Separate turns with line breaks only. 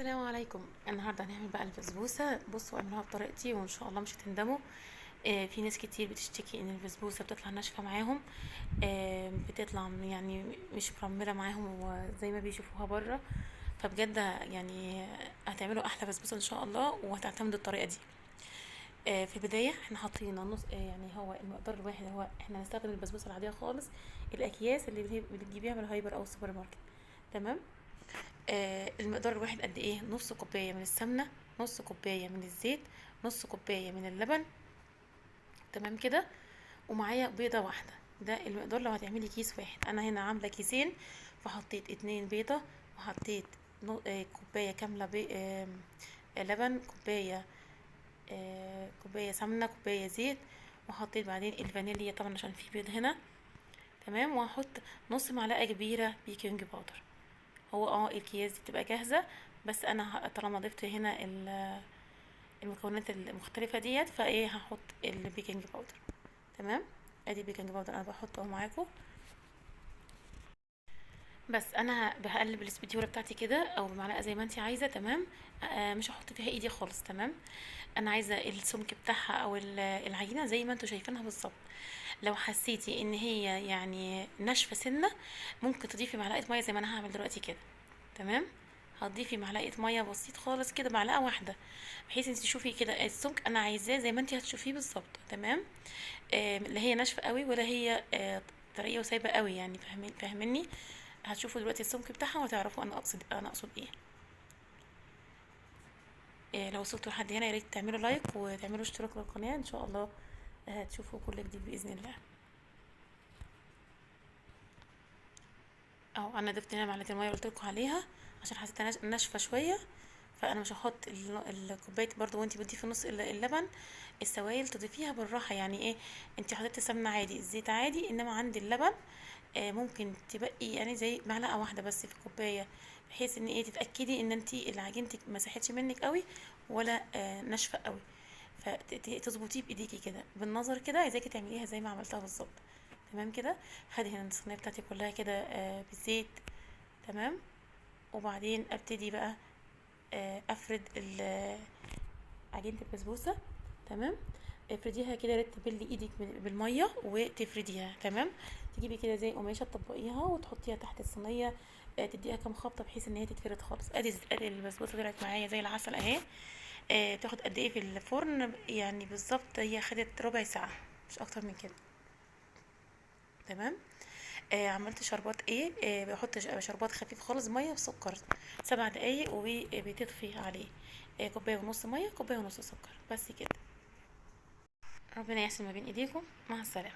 السلام عليكم. النهارده هنعمل بقى البسبوسه. بصوا اعملوها بطريقتي وان شاء الله مش هتندموا. في ناس كتير بتشتكي ان البسبوسه بتطلع ناشفه معاهم. بتطلع يعني مش مرمله معاهم وزي ما بيشوفوها بره. فبجد يعني هتعملوا احلى بسبوسه ان شاء الله وهتعتمدوا الطريقه دي. في البدايه احنا حاطين نص، يعني هو المقدار الواحد، هو احنا هنستخدم البسبوسه العاديه خالص، الاكياس اللي بتجيبيها من الهايبر او السوبر ماركت. تمام. المقدار الواحد قد ايه؟ نص كوبايه من السمنه، نص كوبايه من الزيت، نص كوبايه من اللبن. تمام كده. ومعايا بيضه واحده. ده المقدار لو هتعملي كيس واحد. انا هنا عامله كيسين، فحطيت 2 بيضه، وحطيت كوبايه كامله لبن، كوبايه سمنه، كوبايه زيت، وحطيت بعدين الفانيليا طبعا عشان في بيض هنا. تمام. وهحط نص معلقه كبيره بيكنج باودر. هو الأكياس دي بتبقى جاهزة، بس أنا طالما ضفت هنا المكونات المختلفة ديت، فايه هحط البيكنج باودر. تمام. ادي البيكنج باودر انا بحطه معاكم. بس انا بقلب الاسبتيوره بتاعتي كده او بمعلقه زي ما انتي عايزه. تمام. مش هحط فيها ايدي خالص. تمام. انا عايزه السمك بتاعها او العجينه زي ما انتوا شايفينها بالظبط. لو حسيتي ان هي يعني ناشفه سنه، ممكن تضيفي معلقه ميه زي ما انا هعمل دلوقتي كده. تمام. هتضيفي معلقه ميه بسيط خالص كده، معلقه واحده، بحيث انت تشوفي كده السمك انا عايزاه زي ما انت هتشوفيه بالظبط. تمام. لا هي ناشفه قوي ولا هي طريه وسايبه قوي، يعني فاهميني. هتشوفوا دلوقتي السمك بتاعها وتعرفوا انا اقصد ايه. لو وصلتوا لحد هنا يا ريت تعملوا لايك وتعملوا اشتراك للقناه ان شاء الله. هتشوفوا كل جديد باذن الله. اهو انا ضفت هنا معلقه الميه اللي قلت لكم عليها عشان حسيتها ناشفه شويه. فانا مش هحط الكوبايه برضو. وانتي بتضيفي نص اللبن، السوائل تضيفيها بالراحه. يعني ايه؟ انتي حطيتي سمنه عادي، الزيت عادي، انما عندي اللبن ممكن تبقي يعني زي معلقه واحده بس في الكوبايه، بحيث ان ايه تتاكدي ان انتي العجينتك ما ساحتش منك قوي ولا ناشفه قوي. فتظبطيه بايديكي كده بالنظر كده. عايزاكي تعمليها زي ما عملتها بالظبط. تمام كده. هدي هنا الصينيه بتاعتي كلها كده بالزيت. تمام. وبعدين ابتدي بقى افرد عجينه البسبوسه. تمام. افرديها كده، رد تبلي ايدك بالميه وتفرديها. تمام. تجيبي كده زي قماشه تطبقيها وتحطيها تحت الصينيه. تديها كام خبطه بحيث ان هي تتفرد خالص. ادي البسبوسه طلعت معايا زي العسل اهي. تاخد قد ايه في الفرن؟ يعني بالظبط هي خدت ربع ساعه، مش اكتر من كده. تمام. عملت شربات ايه؟ بحط شربات خفيف خالص، ميه وسكر. 7 دقايق وبتطفي عليه. كوبايه ونص ميه، كوبايه ونص سكر، بس كده. ربنا يحسن ما بين ايديكم. مع السلامه.